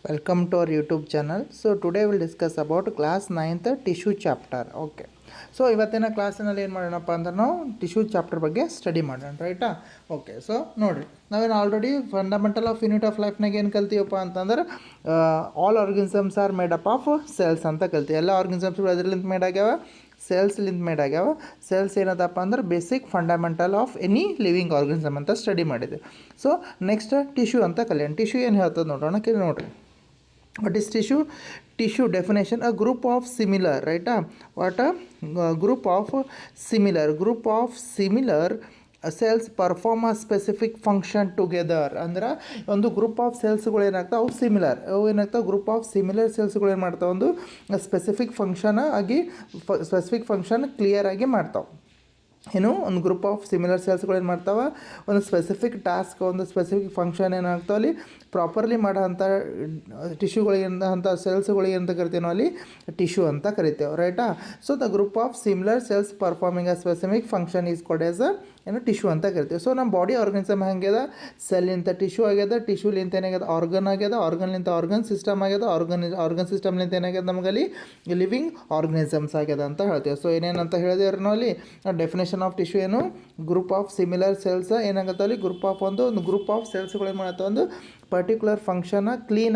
Welcome to our YouTube channel. So today we'll discuss about class 9th tissue chapter. Okay. So ಇವತ್ತಿನ ಕ್ಲಾಸಿನಲ್ಲಿ ಏನು ಮಾಡೋಣಪ್ಪ ಅಂದ್ರೆ ನಾವು tissue chapter ಬಗ್ಗೆ study ಮಾಡೋಣ ರೈಟಾ. ಓಕೆ, ಸೊ ನೋಡಿರಿ, ನಾವೇನು already fundamental of unit of ಲೈಫ್ನಾಗ ಏನು ಕಲ್ತೀವಪ್ಪ ಅಂತಂದ್ರೆ all organisms are made up of cells ಅಂತ ಕಲ್ತೀವಿ. ಎಲ್ಲ ಆರ್ಗನಿಸಮ್ಸ್ಗಳು ಅದರಲ್ಲಿಂದ ಮೇಡ್ ಆಗ್ಯಾವ, ಸೆಲ್ಸ್ಲಿಂದ ಮೇಡ್ ಆಗ್ಯಾವ. ಸೆಲ್ಸ್ ಏನದಪ್ಪ ಅಂದ್ರೆ basic fundamental of any living organism ಅಂತ ಸ್ಟಡಿ ಮಾಡಿದೆ. ಸೊ ನೆಕ್ಸ್ಟ್ ಟಿಶ್ಯೂ ಅಂತ ಕಲಿಯೋಣ. ಟಿಶ್ಯೂ ಏನು ಹೇಳ್ತದೆ ನೋಡೋಣ. ನೋಡಿರಿ, what is tissue? Tissue definition: a group of similar, right? What a group of similar cells perform a specific function together. ಅಂದ್ರೆ ಒಂದು ಗ್ರೂಪ್ ಆಫ್ ಸೆಲ್ಸ್ಗಳು ಏನಾಗ್ತಾವೆ, ಅವು ಸಿಮಿಲರ್, ಅವು ಏನಾಗ್ತಾವೆ, ಗ್ರೂಪ್ ಆಫ್ ಸಿಮಿಲರ್ ಸೆಲ್ಸ್ಗಳು ಏನು ಮಾಡ್ತಾವೆ, ಒಂದು ಸ್ಪೆಸಿಫಿಕ್ ಫಂಕ್ಷನ್ ಕ್ಲಿಯರ್ ಆಗಿ ಮಾಡ್ತಾವೆ. ಏನು, ಒಂದು ಗ್ರೂಪ್ ಆಫ್ ಸಿಮಿಲರ್ ಸೆಲ್ಸ್ಗಳು ಏನು ಮಾಡ್ತಾವೆ, ಒಂದು ಸ್ಪೆಸಿಫಿಕ್ ಟಾಸ್ಕ್, ಒಂದು ಸ್ಪೆಸಿಫಿಕ್ ಫಂಕ್ಷನ್ ಏನಾಗ್ತಾವೆ ಅಲ್ಲಿ ಪ್ರಾಪರ್ಲಿ ಮಾಡೋ ಅಂಥ ಟಿಶ್ಯೂಗಳಿಗೆ ಅಂಥ ಸೆಲ್ಸ್ಗಳಿಗೆ ಅಂತ ಕರಿತೀವಿ ನಾವು ಅಲ್ಲಿ ಟಿಶ್ಯೂ ಅಂತ ಕರಿತೇವೆ, ರೈಟಾ. So the group of similar cells performing a specific function is called as ಏನು ಟಿಶ್ಯೂ ಅಂತ ಕರಿತೀವಿ. ಸೊ ನಮ್ಮ ಬಾಡಿ ಆರ್ಗನಿಸಮ್ ಹೆಂಗ್ಯದ, ಸೆಲ್ಲಿಂತ ಟಿಶ್ಯೂ ಆಗ್ಯದ, ಟಿಶ್ಯೂಲಿಂತ ಏನಾಗ್ಯದ ಆರ್ಗನ್ ಆಗ್ಯದ, ಆರ್ಗನ್ಲಿಂತ ಆರ್ಗನ್ ಸಿಸ್ಟಮ್ ಆಗ್ಯದ, ಆರ್ಗನ್ ಸಿಸ್ಟಮ್ಲಿಂತ ಏನಾಗ್ಯದ ನಮಗಲ್ಲಿ ಲಿವಿಂಗ್ ಆರ್ಗನಿಸಮ್ಸ್ ಆಗ್ಯದ ಅಂತ ಹೇಳ್ತೀವಿ. ಸೊ ಏನೇನಂತ ಹೇಳಿದೇವ್ರಿ ನಾವು ಅಲ್ಲಿ ಡೆಫಿನೇಷನ್ ಆಫ್ ಟಿಶ್ಯೂ ಏನು, ಗ್ರೂಪ್ ಆಫ್ ಸಿಮಿಲರ್ ಸೆಲ್ಸ್ ಏನಾಗತ್ತೆ ಅಲ್ಲಿ, ಗ್ರೂಪ್ ಆಫ್ ಒಂದು ಗ್ರೂಪ್ ಆಫ್ ಸೆಲ್ಸ್ಗಳು ಏನು ಮಾಡತ್ತೆ, ಒಂದು ಪರ್ಟಿಕ್ಯುಲರ್ ಫಂಕ್ಷನ್ನ ಕ್ಲೀನ್